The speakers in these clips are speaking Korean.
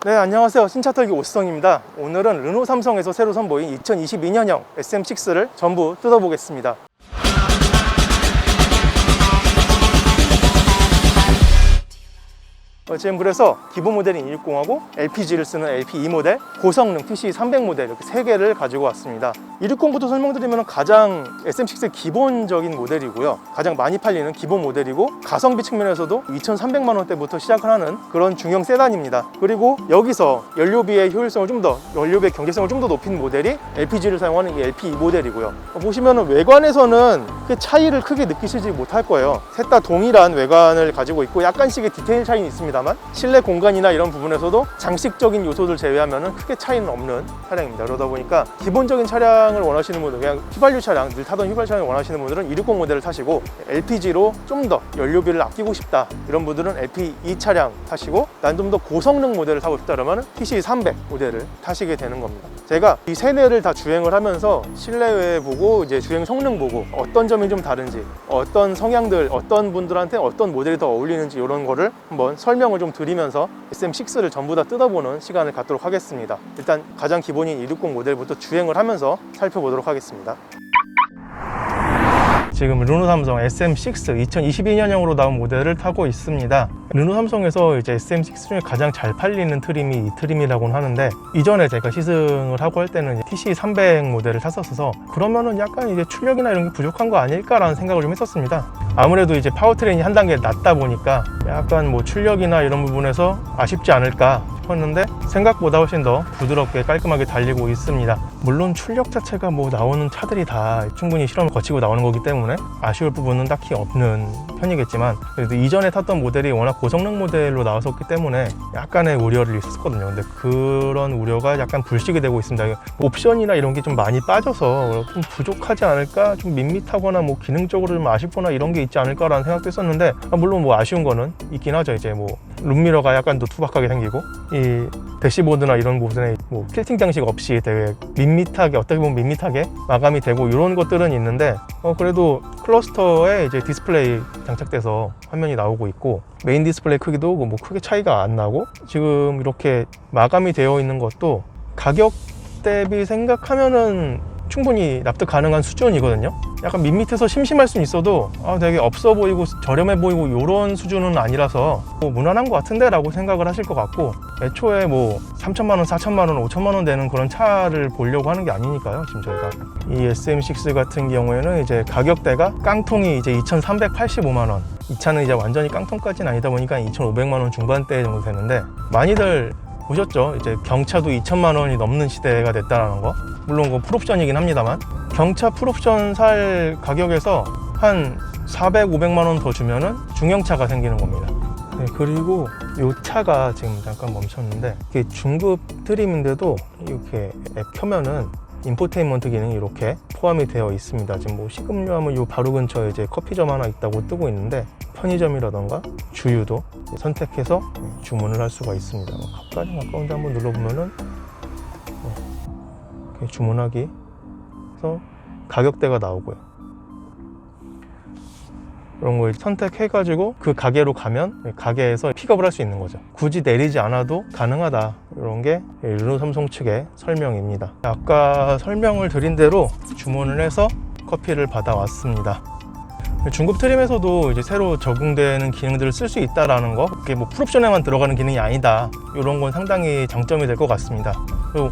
네, 안녕하세요. 신차털기 오수성입니다. 오늘은 르노 삼성에서 새로 선보인 2022년형 SM6를 전부 뜯어보겠습니다. 지금 그래서 기본 모델인 260하고 LPG를 쓰는 LP2 모델, 고성능 TC300 모델 이렇게 3개를 가지고 왔습니다. 260부터 설명드리면 가장 SM6의 기본적인 모델이고요. 가장 많이 팔리는 기본 모델이고 가성비 측면에서도 2,300만 원대부터 시작을 하는 그런 중형 세단입니다. 그리고 여기서 연료비의 효율성을 연료비의 경제성을 좀 더 높인 모델이 LPG를 사용하는 이 LP2 모델이고요. 보시면 외관에서는 차이를 크게 느끼시지 못할 거예요. 셋 다 동일한 외관을 가지고 있고 약간씩의 디테일 차이는 있습니다만 실내 공간이나 이런 부분에서도 장식적인 요소들 제외하면 크게 차이는 없는 차량입니다. 그러다 보니까 기본적인 차량을 원하시는 분들, 그냥 휘발유 차량, 늘 타던 휘발유 차량을 원하시는 분들은 260 모델을 타시고, LPG로 좀 더 연료비를 아끼고 싶다 이런 분들은 LP2 차량 타시고, 난 좀 더 고성능 모델을 타고 싶다 그러면 TC300 모델을 타시게 되는 겁니다. 제가 이 세대를 다 주행을 하면서 실내외 보고 이제 주행 성능 보고 어떤 점이 좀 다른지, 어떤 성향들, 어떤 분들한테 어떤 모델이 더 어울리는지 이런 거를 한번 설명을 좀 드리면서 SM6를 전부 다 뜯어보는 시간을 갖도록 하겠습니다. 일단 가장 기본인 260 모델부터 주행을 하면서 살펴보도록 하겠습니다. 지금 르노 삼성 SM6 2022년형으로 나온 모델을 타고 있습니다. 르노 삼성에서 이제 SM6 중에 가장 잘 팔리는 트림이 이 트림이라고는 하는데, 이전에 제가 시승을 하고 할 때는 TC300 모델을 탔었어서 그러면은 약간 이제 출력이나 이런 게 부족한 거 아닐까라는 생각을 좀 했었습니다. 아무래도 이제 파워트레인이 한 단계 낮다 보니까 약간 뭐 출력이나 이런 부분에서 아쉽지 않을까 싶었는데 생각보다 훨씬 더 부드럽게 깔끔하게 달리고 있습니다. 물론 출력 자체가 뭐 나오는 차들이 다 충분히 실험을 거치고 나오는 거기 때문에 아쉬울 부분은 딱히 없는 편이겠지만, 그래도 이전에 탔던 모델이 워낙 고성능 모델로 나왔었기 때문에 약간의 우려를 있었거든요. 근데 그런 우려가 약간 불식이 되고 있습니다. 옵션이나 이런 게 좀 많이 빠져서 좀 부족하지 않을까, 좀 밋밋하거나 뭐 기능적으로 좀 아쉽거나 이런 게 있지 않을까라는 생각도 했었는데, 물론 뭐 아쉬운 거는 있긴 하죠. 이제 뭐 룸미러가 약간 더 투박하게 생기고, 이 대시보드나 이런 부분에 뭐 틸팅 장식 없이 되게 밋밋하게, 어떻게 보면 밋밋하게 마감이 되고 이런 것들은 있는데, 그래도 클러스터에 이제 디스플레이 장착돼서 화면이 나오고 있고, 메인 디스플레이 크기도 뭐 크게 차이가 안 나고, 지금 이렇게 마감이 되어 있는 것도 가격 대비 생각하면은 충분히 납득 가능한 수준이거든요. 약간 밋밋해서 심심할 수는 있어도 되게 없어 보이고 저렴해 보이고 이런 수준은 아니라서 뭐 무난한 것 같은데 라고 생각을 하실 것 같고, 애초에 뭐 3천만 원, 4천만 원, 5천만 원 되는 그런 차를 보려고 하는 게 아니니까요. 지금 저희가 이 SM6 같은 경우에는 이제 가격대가 깡통이 이제 2,385만 원, 이 차는 이제 완전히 깡통까지는 아니다 보니까 2,500만 원 중반대 정도 되는데, 많이들 보셨죠? 이제 경차도 2천만 원이 넘는 시대가 됐다는 거. 물론 그 풀옵션이긴 합니다만, 경차 풀옵션 살 가격에서 한 400, 500만 원 더 주면은 중형차가 생기는 겁니다. 네, 그리고 이 차가 지금 잠깐 멈췄는데, 이게 중급 트림인데도 이렇게 앱 켜면은 인포테인먼트 기능이 이렇게 포함이 되어 있습니다. 지금 뭐 식음료 하면 요 바로 근처에 이제 커피점 하나 있다고 뜨고 있는데, 편의점이라던가 주유도 선택해서 주문을 할 수가 있습니다. 가까이 가까운데 한번 눌러보면은 이렇게 주문하기 해서 가격대가 나오고요. 이런 거 선택해가지고 그 가게로 가면 가게에서 픽업을 할 수 있는 거죠. 굳이 내리지 않아도 가능하다, 이런 게 르노 삼성 측의 설명입니다. 아까 설명을 드린 대로 주문을 해서 커피를 받아왔습니다. 중급 트림에서도 이제 새로 적용되는 기능들을 쓸 수 있다라는 거, 그게 뭐 풀옵션에만 들어가는 기능이 아니다, 이런 건 상당히 장점이 될 것 같습니다. 그리고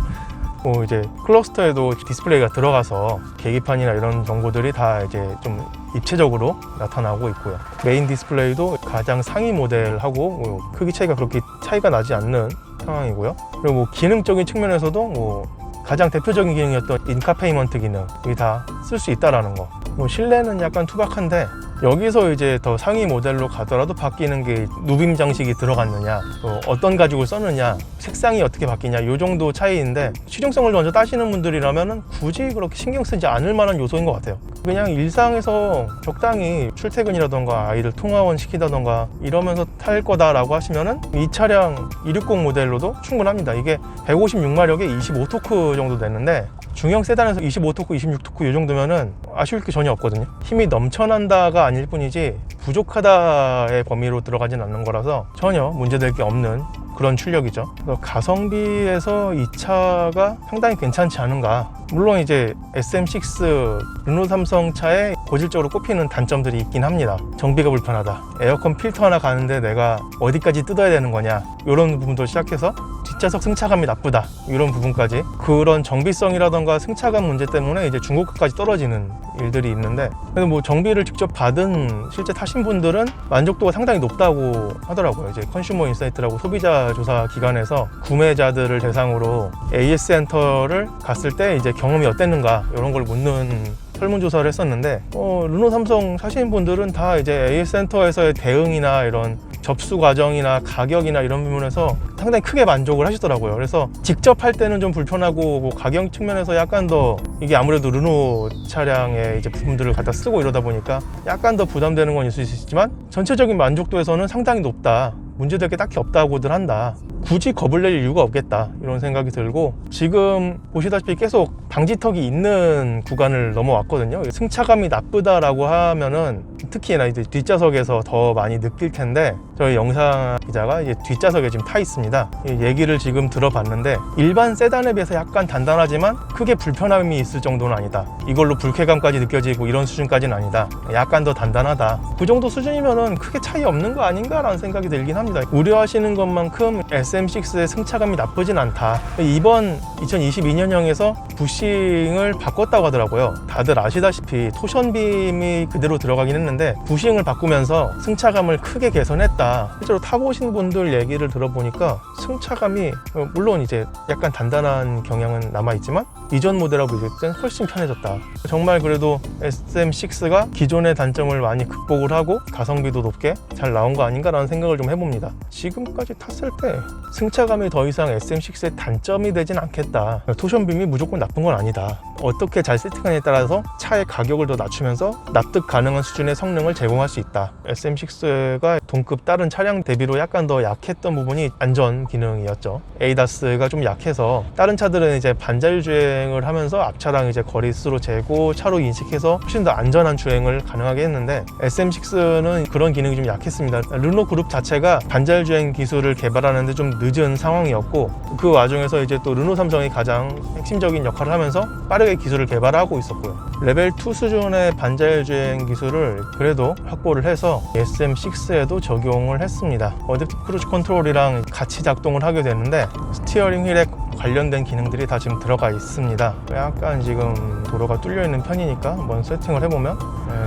뭐 이제 클러스터에도 디스플레이가 들어가서 계기판이나 이런 정보들이 다 이제 좀 입체적으로 나타나고 있고요. 메인 디스플레이도 가장 상위 모델하고 크기 차이가 그렇게 차이가 나지 않는 상황이고요. 그리고 뭐 기능적인 측면에서도 뭐 가장 대표적인 기능이었던 인카페이먼트 기능이 다 쓸 수 있다라는 거. 뭐 실내는 약간 투박한데, 여기서 이제 더 상위 모델로 가더라도 바뀌는 게 누빔 장식이 들어갔느냐, 또 어떤 가죽을 썼느냐, 색상이 어떻게 바뀌냐, 이 정도 차이인데, 실용성을 먼저 따시는 분들이라면 굳이 그렇게 신경 쓰지 않을 만한 요소인 것 같아요. 그냥 일상에서 적당히 출퇴근이라던가 아이들 통화원 시키다던가 이러면서 탈 거다라고 하시면은 이 차량 260 모델로도 충분합니다. 이게 156마력에 25토크 정도 되는데, 중형 세단에서 25토크, 26토크 이 정도면은 아쉬울 게 전혀 없거든요. 힘이 넘쳐난다가 아닐 뿐이지 부족하다의 범위로 들어가진 않는 거라서 전혀 문제될 게 없는 그런 출력이죠. 그래서 가성비에서 이 차가 상당히 괜찮지 않은가. 물론 이제 SM6 르노 삼성 차에 고질적으로 꼽히는 단점들이 있긴 합니다. 정비가 불편하다, 에어컨 필터 하나 가는데 내가 어디까지 뜯어야 되는 거냐, 이런 부분도 시작해서 뒷좌석 승차감이 나쁘다, 이런 부분까지. 그런 정비성이라던가 승차감 문제 때문에 이제 중고가까지 떨어지는 일들이 있는데, 그래도 뭐 정비를 직접 받은 실제 타신 분들은 만족도가 상당히 높다고 하더라고요. 이제 컨슈머 인사이트라고 소비자 조사 기관에서 구매자들을 대상으로 AS 센터를 갔을 때 이제 경험이 어땠는가 이런 걸 묻는 설문조사를 했었는데, 르노 삼성 사시는 분들은 다 이제 AS 센터에서의 대응이나 이런 접수 과정이나 가격이나 이런 부분에서 상당히 크게 만족을 하시더라고요. 그래서 직접 할 때는 좀 불편하고, 뭐 가격 측면에서 약간 더 이게 아무래도 르노 차량의 이제 부품들을 갖다 쓰고 이러다 보니까 약간 더 부담되는 건 있을 수 있지만 전체적인 만족도에서는 상당히 높다, 문제될 게 딱히 없다고들 한다, 굳이 겁을 낼 이유가 없겠다, 이런 생각이 들고, 지금 보시다시피 계속 방지턱이 있는 구간을 넘어왔거든요. 승차감이 나쁘다라고 하면은 특히나 이제 뒷좌석에서 더 많이 느낄 텐데, 저희 영상 기자가 이제 뒷좌석에 지금 타 있습니다. 얘기를 지금 들어봤는데 일반 세단에 비해서 약간 단단하지만 크게 불편함이 있을 정도는 아니다, 이걸로 불쾌감까지 느껴지고 이런 수준까지는 아니다, 약간 더 단단하다, 그 정도 수준이면은 크게 차이 없는 거 아닌가라는 생각이 들긴 합니다. 우려하시는 것만큼 SM6의 승차감이 나쁘진 않다. 이번 2022년형에서 부싱을 바꿨다고 하더라고요. 다들 아시다시피 토션빔이 그대로 들어가긴 했는데 부싱을 바꾸면서 승차감을 크게 개선했다. 실제로 타고 오신 분들 얘기를 들어보니까 승차감이 물론 이제 약간 단단한 경향은 남아있지만 이전 모델하고 이제 훨씬 편해졌다. 정말 그래도 SM6가 기존의 단점을 많이 극복을 하고 가성비도 높게 잘 나온 거 아닌가라는 생각을 좀 해봅니다. 지금까지 탔을 때 승차감이 더 이상 SM6의 단점이 되진 않겠다. 토션빔이 무조건 나쁜 건 아니다. 어떻게 잘 세팅하느냐에 따라서 차의 가격을 더 낮추면서 납득 가능한 수준의 성능을 제공할 수 있다. SM6가 동급 다른 차량 대비로 약간 더 약했던 부분이 안전 기능이었죠. ADAS가 좀 약해서 다른 차들은 이제 반자율 주행을 하면서 앞차랑 이제 거리수로 재고 차로 인식해서 훨씬 더 안전한 주행을 가능하게 했는데, SM6는 그런 기능이 좀 약했습니다. 르노 그룹 자체가 반자율 주행 기술을 개발하는데 좀 늦은 상황이었고, 그 와중에서 이제 또 르노 삼성이 가장 핵심적인 역할을 하면서 빠르게 기술을 개발하고 있었고요. 레벨 2 수준의 반자율 주행 기술을 그래도 확보를 해서 SM6에도 적용을 했습니다. 어댑티브 크루즈 컨트롤이랑 같이 작동을 하게 됐는데 스티어링 휠에 관련된 기능들이 다 지금 들어가 있습니다. 약간 지금 도로가 뚫려 있는 편이니까 한번 세팅을 해보면,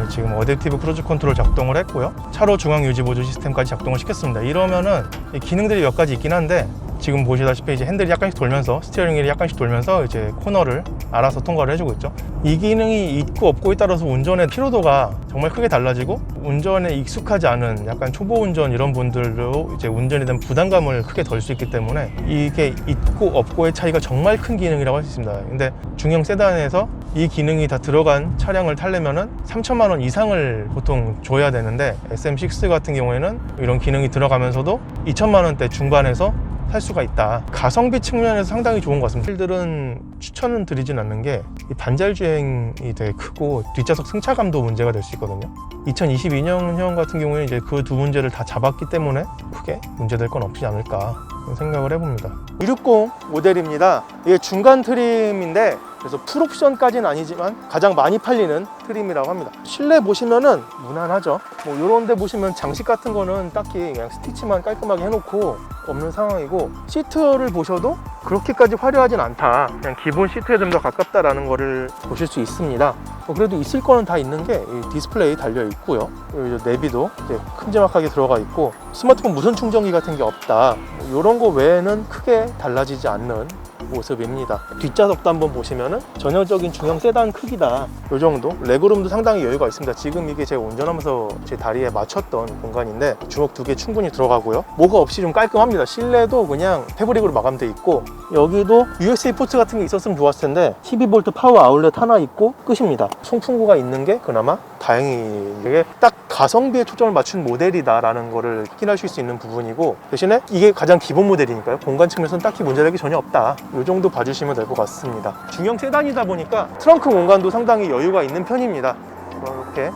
지금 어댑티브 크루즈 컨트롤 작동을 했고요. 차로 중앙 유지 보조 시스템까지 작동을 시켰습니다. 이러면은 기능들이 몇 가지 있긴 한데, 지금 보시다시피 이제 핸들이 약간씩 돌면서 스티어링 휠이 약간씩 돌면서 이제 코너를 알아서 통과를 해주고 있죠. 이 기능이 있고 없고에 따라서 운전의 피로도가 정말 크게 달라지고, 운전에 익숙하지 않은 약간 초보 운전 이런 분들도 이제 운전에 대한 부담감을 크게 덜 수 있기 때문에 이게 있고 없고의 차이가 정말 큰 기능이라고 할 수 있습니다. 근데 중형 세단에서 이 기능이 다 들어간 차량을 타려면은 3천만 원 이상을 보통 줘야 되는데, SM6 같은 경우에는 이런 기능이 들어가면서도 2천만 원대 중반에서 살 수가 있다. 가성비 측면에서 상당히 좋은 것 같습니다. 필들은 추천은 드리진 않는 게 반자율 주행이 되게 크고 뒷좌석 승차감도 문제가 될 수 있거든요. 2022년형 같은 경우에 이제 그 두 문제를 다 잡았기 때문에 크게 문제될 건 없지 않을까 생각을 해봅니다. 260 모델입니다. 이게 중간 트림인데, 그래서 풀옵션까지는 아니지만 가장 많이 팔리는 트림이라고 합니다. 실내 보시면은 무난하죠. 뭐 이런 데 보시면 장식 같은 거는 딱히 그냥 스티치만 깔끔하게 해놓고 없는 상황이고, 시트를 보셔도 그렇게까지 화려하진 않다. 그냥 기본 시트에 좀 더 가깝다라는 거를 보실 수 있습니다. 그래도 있을 거는 다 있는 게 이 디스플레이 달려 있고요. 그리고 내비도 이제 큼지막하게 들어가 있고, 스마트폰 무선 충전기 같은 게 없다. 이런 거 외에는 크게 달라지지 않는 모습입니다. 뒷좌석도 한번 보시면은 전형적인 중형 세단 크기다, 이 정도. 레그룸도 상당히 여유가 있습니다. 지금 이게 제가 운전하면서 제 다리에 맞췄던 공간인데 주먹 2개 충분히 들어가고요. 뭐가 없이 좀 깔끔합니다. 실내도 그냥 패브릭으로 마감돼 있고, 여기도 USB 포트 같은 게 있었으면 좋았을 텐데 12V 파워 아울렛 하나 있고 끝입니다. 송풍구가 있는 게 그나마 다행히, 이게 딱 가성비에 초점을 맞춘 모델이다 라는 거를 확인하실 수 있는 부분이고, 대신에 이게 가장 기본 모델이니까요. 공간 측면에서는 딱히 문제되기 전혀 없다. 이 정도 봐주시면 될 것 같습니다. 중형 세단이다 보니까 트렁크 공간도 상당히 여유가 있는 편입니다. 이렇게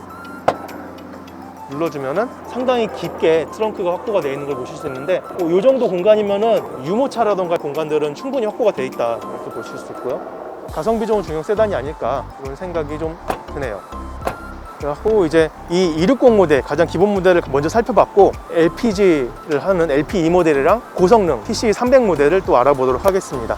눌러주면은 상당히 깊게 트렁크가 확보가 되어 있는 걸 보실 수 있는데, 이 정도 공간이면은 유모차라던가 공간들은 충분히 확보가 되어 있다, 이렇게 보실 수 있고요. 가성비 좋은 중형 세단이 아닐까, 이런 생각이 좀 드네요. 그리고 이제 이 260 모델, 가장 기본 모델을 먼저 살펴봤고, LPG를 하는 LP2 모델이랑 고성능 TC300 모델을 또 알아보도록 하겠습니다.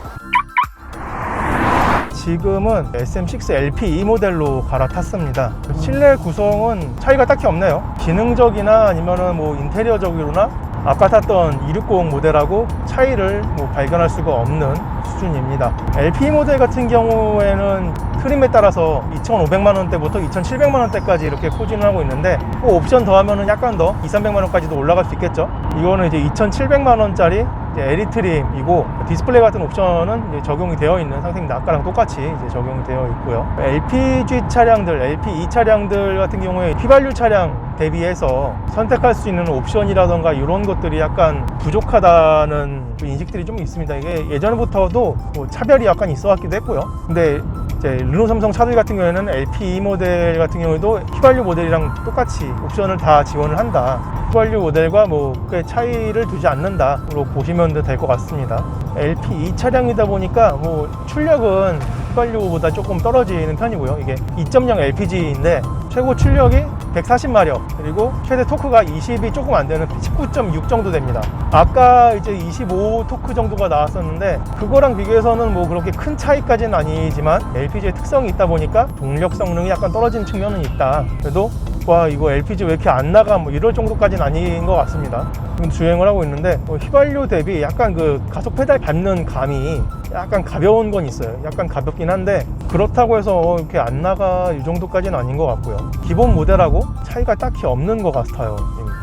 지금은 SM6 LP2 모델로 갈아탔습니다. 실내 구성은 차이가 딱히 없네요. 기능적이나 아니면은 뭐 인테리어적으로나 아까 탔던 260 모델하고 차이를 뭐 발견할 수가 없는 수준입니다. LP 모델 같은 경우에는 트림에 따라서 2,500만 원대부터 2,700만 원대까지 이렇게 포진을 하고 있는데, 옵션 더하면은 약간 더 2,300만 원까지도 올라갈 수 있겠죠. 이거는 이제 2,700만 원짜리 LED 트림이고, 디스플레이 같은 옵션은 이제 적용이 되어 있는 상태입니다. 아까랑 똑같이 이제 적용이 되어 있고요. LPG 차량들, LP2 차량들 같은 경우에 휘발유 차량 대비해서 선택할 수 있는 옵션이라던가 이런 것들이 약간 부족하다는 인식들이 좀 있습니다. 이게 예전부터도 뭐 차별이 약간 있어 왔기도 했고요. 근데 이제 르노 삼성 차들 같은 경우에는 LP2 모델 같은 경우에도 휘발유 모델이랑 똑같이 옵션을 다 지원을 한다. 휘발유 모델과 뭐 꽤 차이를 두지 않는다로 보시면 될 것 같습니다. LP2 차량이다 보니까 뭐 출력은 휘발유보다 조금 떨어지는 편이고요. 이게 2.0 LPG인데 최고 출력이 140마력, 그리고 최대 토크가 20이 조금 안 되는 19.6 정도 됩니다. 아까 이제 25 토크 정도가 나왔었는데, 그거랑 비교해서는 뭐 그렇게 큰 차이까지는 아니지만 LPG의 특성이 있다 보니까 동력 성능이 약간 떨어지는 측면은 있다. 그래도 와, 이거 LPG 왜 이렇게 안 나가, 뭐 이럴 정도까지는 아닌 것 같습니다. 지금 주행을 하고 있는데 휘발유 대비 약간 그 가속 페달 밟는 감이 약간 가벼운 건 있어요. 약간 가볍긴 한데 그렇다고 해서 이렇게 안 나가 이 정도까지는 아닌 것 같고요. 기본 모델하고 차이가 딱히 없는 것 같아요.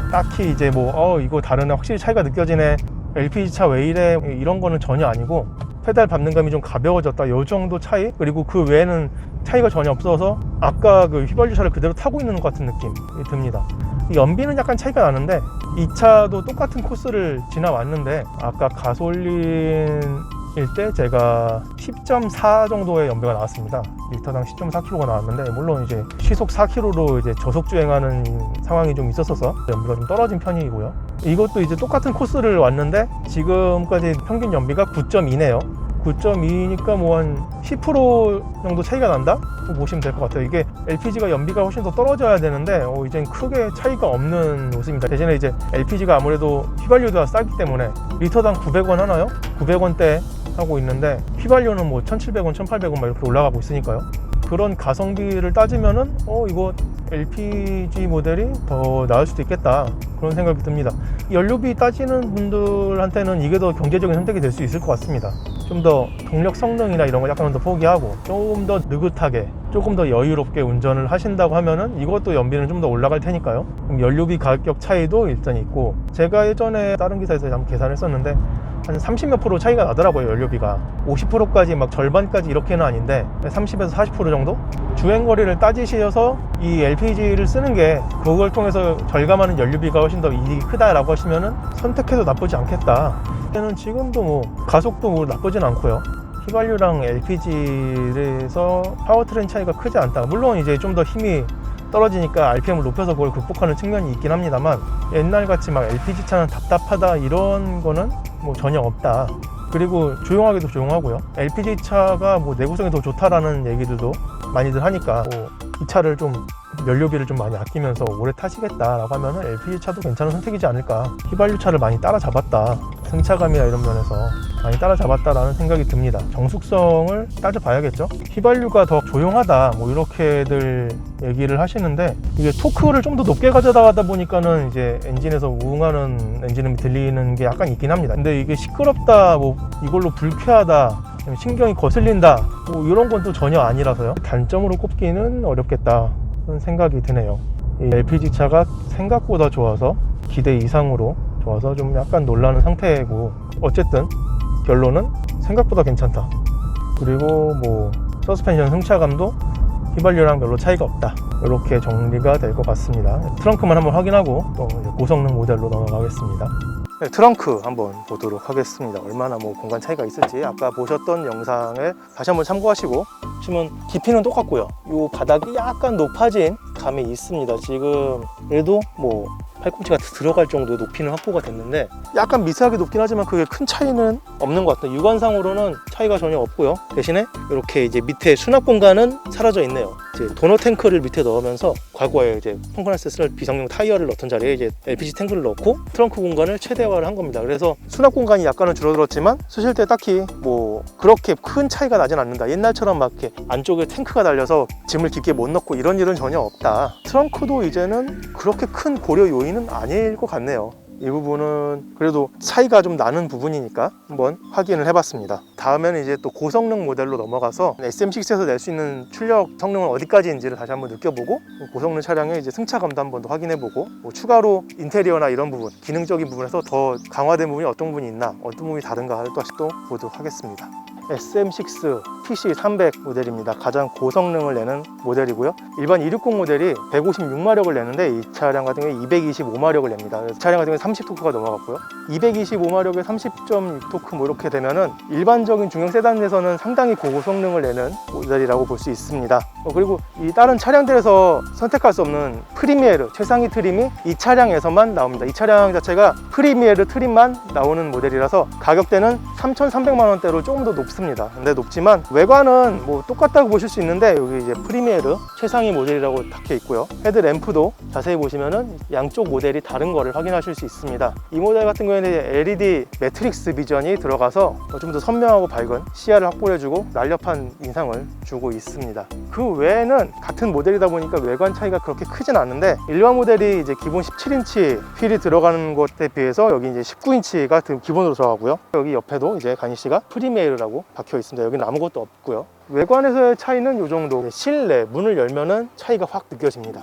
딱히 이제 뭐 이거 다르네, 확실히 차이가 느껴지네, LPG 차 왜 이래, 이런 거는 전혀 아니고, 페달 밟는 감이 좀 가벼워졌다, 이 정도 차이. 그리고 그 외에는 차이가 전혀 없어서 아까 그 휘발유 차를 그대로 타고 있는 것 같은 느낌이 듭니다. 연비는 약간 차이가 나는데, 이 차도 똑같은 코스를 지나왔는데 아까 가솔린일 때 제가 10.4 정도의 연비가 나왔습니다. 리터당 10.4km가 나왔는데, 물론 이제 시속 4km로 이제 저속 주행하는 상황이 좀 있었어서 연비가 좀 떨어진 편이고요. 이것도 이제 똑같은 코스를 왔는데 지금까지 평균 연비가 9.2네요. 9.2니까 뭐 한 10% 정도 차이가 난다? 보시면 될 것 같아요. 이게 LPG가 연비가 훨씬 더 떨어져야 되는데 이젠 크게 차이가 없는 모습입니다. 대신에 이제 LPG가 아무래도 휘발유가 싸기 때문에 리터당 900원 하나요? 900원대 하고 있는데, 휘발유는 뭐 1,700원, 1,800원 막 이렇게 올라가고 있으니까요. 그런 가성비를 따지면은 이거 LPG 모델이 더 나을 수도 있겠다, 그런 생각이 듭니다. 연료비 따지는 분들한테는 이게 더 경제적인 선택이 될 수 있을 것 같습니다. 좀 더 동력 성능이나 이런 거 약간 더 포기하고 좀 더 느긋하게, 조금 더 여유롭게 운전을 하신다고 하면은 이것도 연비는 좀 더 올라갈 테니까요. 그럼 연료비 가격 차이도 일단 있고, 제가 예전에 다른 기사에서 한번 계산했었는데 한 30몇 프로 차이가 나더라고요. 연료비가 50%까지 막 절반까지 이렇게는 아닌데 30에서 40% 정도? 주행거리를 따지셔서 이 LPG를 쓰는 게 그걸 통해서 절감하는 연료비가 훨씬 더 이익이 크다라고 하시면은 선택해도 나쁘지 않겠다. 때는 지금도 뭐 가속도 뭐 나쁘진 않고요. 휘발유랑 LPG에서 파워트레인 차이가 크지 않다. 물론 이제 좀 더 힘이 떨어지니까 RPM을 높여서 그걸 극복하는 측면이 있긴 합니다만, 옛날같이 막 LPG 차는 답답하다 이런 거는 뭐 전혀 없다. 그리고 조용하기도 조용하고요. LPG 차가 뭐 내구성이 더 좋다라는 얘기들도 많이들 하니까 이 차를 좀 연료비를 좀 많이 아끼면서 오래 타시겠다라고 하면은 LPG 차도 괜찮은 선택이지 않을까. 휘발유 차를 많이 따라잡았다, 승차감이나 이런 면에서 많이 따라잡았다라는 생각이 듭니다. 정숙성을 따져봐야겠죠. 휘발유가 더 조용하다 뭐 이렇게들 얘기를 하시는데, 이게 토크를 좀 더 높게 가져다가다 보니까는 이제 엔진에서 우웅하는 엔진음이 들리는 게 약간 있긴 합니다. 근데 이게 시끄럽다, 뭐 이걸로 불쾌하다, 신경이 거슬린다, 뭐 이런 건 또 전혀 아니라서요. 단점으로 꼽기는 어렵겠다, 그런 생각이 드네요. 이 LPG 차가 생각보다 좋아서, 기대 이상으로 좋아서 좀 약간 놀라는 상태고, 어쨌든 결론은 생각보다 괜찮다. 그리고 뭐 서스펜션 승차감도 휘발유랑 별로 차이가 없다, 이렇게 정리가 될 것 같습니다. 트렁크만 한번 확인하고 또 고성능 모델로 넘어가겠습니다. 네, 트렁크 한번 보도록 하겠습니다. 얼마나 뭐 공간 차이가 있을지 아까 보셨던 영상을 다시 한번 참고하시고, 보시면 깊이는 똑같고요. 이 바닥이 약간 높아진 감이 있습니다. 지금 그래도 뭐 팔꿈치가 들어갈 정도의 높이는 확보가 됐는데 약간 미세하게 높긴 하지만 그게 큰 차이는 없는 것 같아요. 육안상으로는 차이가 전혀 없고요. 대신에 이렇게 이제 밑에 수납 공간은 사라져 있네요. 이제 도너 탱크를 밑에 넣으면서 과거에 이제 펑크나스 쓸 비상용 타이어를 넣던 자리에 이제 LPG 탱크를 넣고 트렁크 공간을 최대화를 한 겁니다. 그래서 수납 공간이 약간은 줄어들었지만 쓰실 때 딱히 뭐 그렇게 큰 차이가 나진 않는다. 옛날처럼 막 이렇게 안쪽에 탱크가 달려서 짐을 깊게 못 넣고 이런 일은 전혀 없다. 트렁크도 이제는 그렇게 큰 고려 요인은 아닐 것 같네요. 이 부분은 그래도 차이가 좀 나는 부분이니까 한번 확인을 해봤습니다. 다음에는 이제 또 고성능 모델로 넘어가서 SM6에서 낼 수 있는 출력 성능은 어디까지인지를 다시 한번 느껴보고, 고성능 차량의 이제 승차감도 한번 더 확인해보고, 뭐 추가로 인테리어나 이런 부분, 기능적인 부분에서 더 강화된 부분이 어떤 부분이 있나, 어떤 부분이 다른가를 또 다시 또 보도록 하겠습니다. SM6 TC300 모델입니다. 가장 고성능을 내는 모델이고요. 일반 260 모델이 156마력을 내는데 이 차량 같은 경우에 225마력을 냅니다. 그래서 차량 같은 경우에 30토크가 넘어갔고요. 225마력에 30.6토크 뭐 이렇게 되면은 일반적인 중형 세단에서는 상당히 고성능을 내는 모델이라고 볼 수 있습니다. 그리고 이 다른 차량들에서 선택할 수 없는 프리미에르 최상위 트림이 이 차량에서만 나옵니다. 이 차량 자체가 프리미에르 트림만 나오는 모델이라서 가격대는 3,300만 원대로 조금 더 높습니다. 근데 높지만 외관은 뭐 똑같다고 보실 수 있는데, 여기 이제 프리미에르 최상위 모델이라고 적혀 있고요. 헤드램프도 자세히 보시면은 양쪽 모델이 다른 거를 확인하실 수 있습니다. 이 모델 같은 경우에는 LED 매트릭스 비전이 들어가서 좀 더 선명하고 밝은 시야를 확보해주고 날렵한 인상을 주고 있습니다. 그 외에는 같은 모델이다 보니까 외관 차이가 그렇게 크진 않은데, 일반 모델이 이제 기본 17인치 휠이 들어가는 것에 비해서 여기 이제 19인치가 기본으로 들어가고요. 여기 옆에도 이제 가니쉬가 프리미에르라고 박혀 있습니다. 여기는 아무것도 없고요. 외관에서의 차이는 이 정도. 실내 문을 열면은 차이가 확 느껴집니다.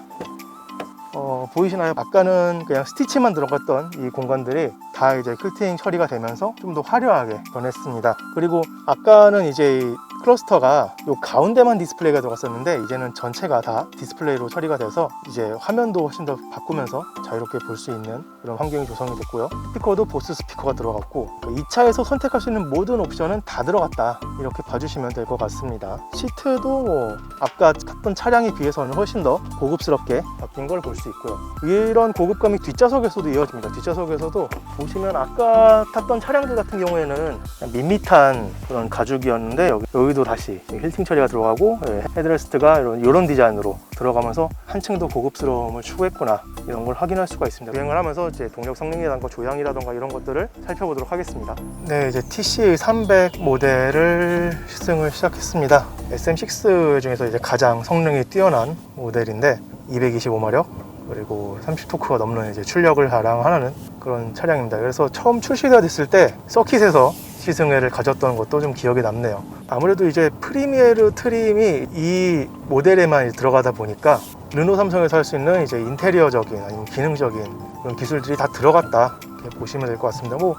보이시나요? 아까는 그냥 스티치만 들어갔던 이 공간들이 다 이제 퀼팅 처리가 되면서 좀 더 화려하게 변했습니다. 그리고 아까는 이제 이 클러스터가 요 가운데만 디스플레이가 들어갔었는데 이제는 전체가 다 디스플레이로 처리가 돼서 이제 화면도 훨씬 더 바꾸면서 자유롭게 볼 수 있는 그런 환경이 조성이 됐고요. 스피커도 보스 스피커가 들어갔고, 이 차에서 선택할 수 있는 모든 옵션은 다 들어갔다, 이렇게 봐주시면 될 것 같습니다. 시트도 뭐 아까 탔던 차량에 비해서는 훨씬 더 고급스럽게 바뀐 걸 볼 수 있고요. 이런 고급감이 뒷좌석에서도 이어집니다. 뒷좌석에서도 보시면 아까 탔던 차량들 같은 경우에는 밋밋한 그런 가죽이었는데 여기도 다시 힐팅 처리가 들어가고, 헤드레스트가 이런 디자인으로 들어가면서 한층 더 고급스러움을 추구했구나, 이런 걸 확인할 수가 있습니다. 주행을 하면서 이제 동력 성능이라든가 조향이라든가 이런 것들을 살펴보도록 하겠습니다. 네, 이제 TC300 모델을 시승을 시작했습니다. SM6 중에서 이제 가장 성능이 뛰어난 모델인데 225마력 그리고 30토크가 넘는 이제 출력을 자랑하는 그런 차량입니다. 그래서 처음 출시가 됐을 때 서킷에서 시승회를 가졌던 것도 좀 기억에 남네요. 아무래도 이제 프리미에르 트림이 이 모델에만 들어가다 보니까 르노 삼성에서 할 수 있는 이제 인테리어적인 아니면 기능적인 그런 기술들이 다 들어갔다, 이렇게 보시면 될 것 같습니다. 뭐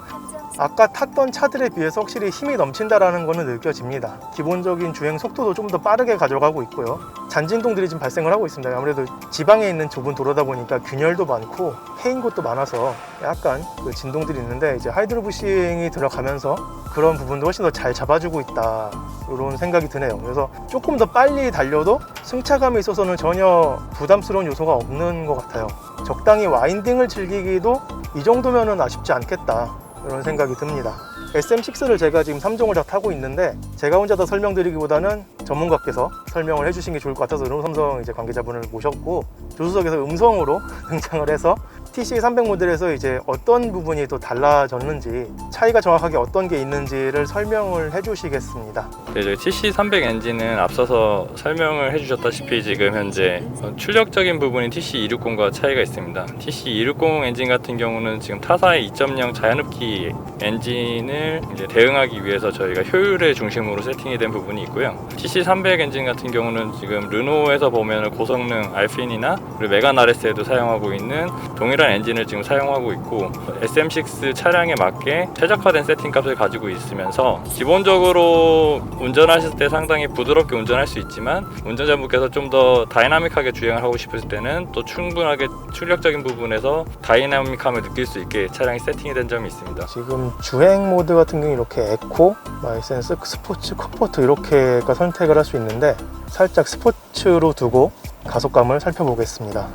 아까 탔던 차들에 비해서 확실히 힘이 넘친다라는 거는 느껴집니다. 기본적인 주행 속도도 좀 더 빠르게 가져가고 있고요. 잔진동들이 지금 발생을 하고 있습니다. 아무래도 지방에 있는 좁은 도로다 보니까 균열도 많고 패인 곳도 많아서 약간 그 진동들이 있는데, 이제 하이드로 부싱이 들어가면서 그런 부분도 훨씬 더 잘 잡아주고 있다, 이런 생각이 드네요. 그래서 조금 더 빨리 달려도 승차감에 있어서는 전혀 부담스러운 요소가 없는 것 같아요. 적당히 와인딩을 즐기기도 이 정도면은 아쉽지 않겠다, 이런 생각이 듭니다. SM6를 제가 지금 3종을 다 타고 있는데 제가 혼자 다 설명드리기보다는 전문가께서 설명을 해주신 게 좋을 것 같아서 르노 삼성 이제 관계자분을 모셨고, 조수석에서 음성으로 등장을 해서 TC300 모델에서 이제 어떤 부분이 또 달라졌는지, 차이가 정확하게 어떤 게 있는지를 설명을 해주시겠습니다. 네, 저희 TC300 엔진은 앞서서 설명을 해주셨다시피 지금 현재 출력적인 부분인 TC260과 차이가 있습니다. TC260 엔진 같은 경우는 지금 타사의 2.0 자연흡기 엔진을 이제 대응하기 위해서 저희가 효율의 중심으로 세팅이 된 부분이 있고요. TC300 엔진 같은 경우는 지금 르노에서 보면 고성능 알핀이나 그리고 메간 RS에도 사용하고 있는 동일한 최적화된 엔진을 지금 사용하고 있고 SM6 차량에 맞게 최적화된 세팅값을 가지고 있으면서 기본적으로 운전하실 때 상당히 부드럽게 운전할 수 있지만 운전자분께서 좀 더 다이나믹하게 주행을 하고 싶으실 때는 또 충분하게 출력적인 부분에서 다이나믹함을 느낄 수 있게 차량이 세팅이 된 점이 있습니다. 지금 주행 모드 같은 경우 이렇게 에코, 에센스, 스포츠, 컴포트 이렇게가 선택을 할 수 있는데 살짝 스포츠로 두고 가속감을 살펴보겠습니다.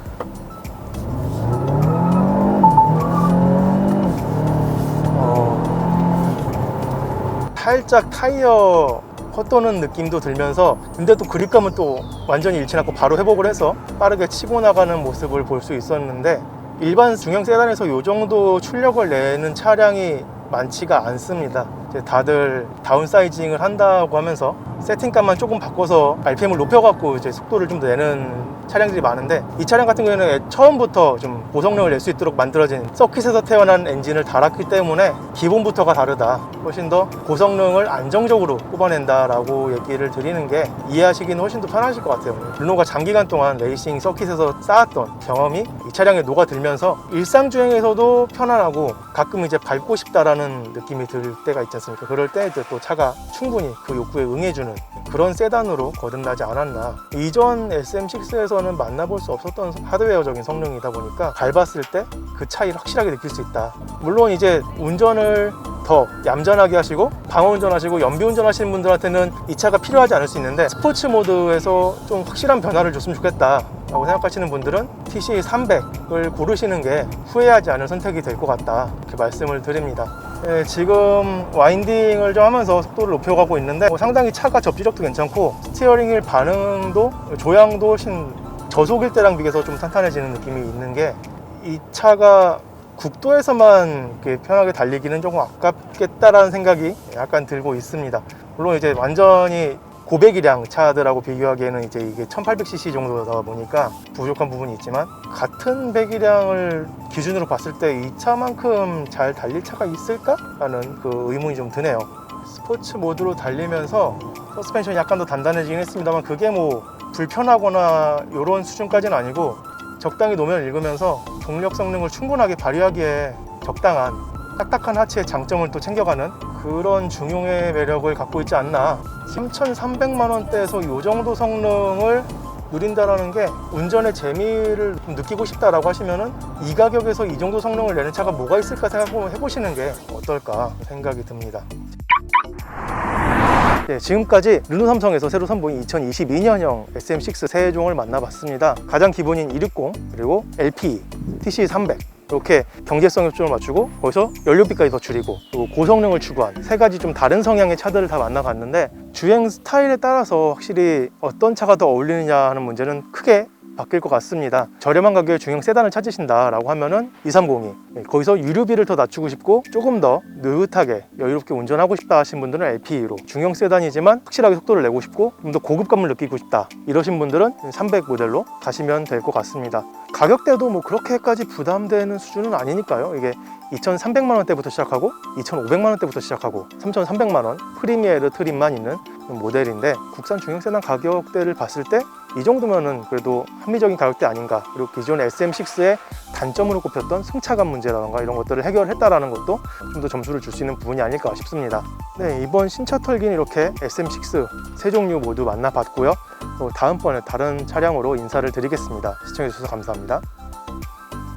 살짝 타이어 헛도는 느낌도 들면서 근데 또 그립감은 또 완전히 잃지 않고 바로 회복을 해서 빠르게 치고 나가는 모습을 볼 수 있었는데 일반 중형 세단에서 이 정도 출력을 내는 차량이 많지가 않습니다. 이제 다들 다운사이징을 한다고 하면서 세팅값만 조금 바꿔서 RPM을 높여갖고 이제 속도를 좀 더 내는 차량들이 많은데 이 차량 같은 경우에는 처음부터 좀 고성능을 낼 수 있도록 만들어진 서킷에서 태어난 엔진을 달았기 때문에 기본부터가 다르다. 훨씬 더 고성능을 안정적으로 뽑아낸다라고 얘기를 드리는 게 이해하시기는 훨씬 더 편하실 것 같아요. 르노가 장기간 동안 레이싱 서킷에서 쌓았던 경험이 이 차량에 녹아들면서 일상주행에서도 편안하고 가끔 이제 밟고 싶다라는 느낌이 들 때가 있지 않습니까? 그럴 때 이제 또 차가 충분히 그 욕구에 응해주는 그런 세단으로 거듭나지 않았나. 이전 SM6에서는 만나볼 수 없었던 하드웨어적인 성능이다 보니까 밟았을 때 그 차이를 확실하게 느낄 수 있다. 물론 이제 운전을 더 얌전하게 하시고 방어 운전하시고 연비 운전하시는 분들한테는 이 차가 필요하지 않을 수 있는데 스포츠 모드에서 좀 확실한 변화를 줬으면 좋겠다 라고 생각하시는 분들은 TC300을 고르시는 게 후회하지 않을 선택이 될 것 같다 이렇게 말씀을 드립니다. 네, 지금 와인딩을 좀 하면서 속도를 높여가고 있는데 상당히 차가 접지력도 괜찮고 스티어링 휠 반응도 조향도 훨씬 저속일 때랑 비교해서 좀 탄탄해지는 느낌이 있는 게 이 차가 국도에서만 이렇게 편하게 달리기는 조금 아깝겠다라는 생각이 약간 들고 있습니다. 물론 이제 완전히 고배기량 차들하고 비교하기에는 이제 이게 1800cc 정도다 보니까 부족한 부분이 있지만 같은 배기량을 기준으로 봤을 때 이 차만큼 잘 달릴 차가 있을까? 라는 그 의문이 좀 드네요. 스포츠 모드로 달리면서 서스펜션이 약간 더 단단해지긴 했습니다만 그게 뭐 불편하거나 이런 수준까지는 아니고 적당히 노면을 읽으면서 동력 성능을 충분하게 발휘하기에 적당한 딱딱한 하체의 장점을 또 챙겨가는 그런 중용의 매력을 갖고 있지 않나. 3,300만 원대에서 이 정도 성능을 누린다라는 게 운전의 재미를 느끼고 싶다라고 하시면은 이 가격에서 이 정도 성능을 내는 차가 뭐가 있을까 생각해보시는 게 어떨까 생각이 듭니다. 네, 지금까지 르노 삼성에서 새로 선보인 2022년형 SM6 세 종을 만나봤습니다. 가장 기본인 260 그리고 LP, TC300 이렇게 경제성 협조를 맞추고 거기서 연료비까지 더 줄이고 그리고 고성능을 추구한 세 가지 좀 다른 성향의 차들을 다 만나봤는데 주행 스타일에 따라서 확실히 어떤 차가 더 어울리느냐 하는 문제는 크게 바뀔 것 같습니다. 저렴한 가격에 중형 세단을 찾으신다라고 하면은 2302 거기서 유류비를 더 낮추고 싶고 조금 더 느긋하게 여유롭게 운전하고 싶다 하신 분들은 LPE로 중형 세단이지만 확실하게 속도를 내고 싶고 좀 더 고급감을 느끼고 싶다 이러신 분들은 300 모델로 가시면 될 것 같습니다. 가격대도 뭐 그렇게까지 부담되는 수준은 아니니까요. 이게 2,300만 원대부터 시작하고 2,500만 원대부터 시작하고 3,300만 원 프리미에르 트림만 있는 모델인데 국산 중형 세단 가격대를 봤을 때 이 정도면은 그래도 합리적인 가격대 아닌가. 그리고 기존의 SM6의 단점으로 꼽혔던 승차감 문제라던가 이런 것들을 해결했다라는 것도 좀 더 점수를 줄 수 있는 부분이 아닐까 싶습니다. 네, 이번 신차 털기는 이렇게 SM6 세 종류 모두 만나봤고요. 다음번에 다른 차량으로 인사를 드리겠습니다. 시청해주셔서 감사합니다.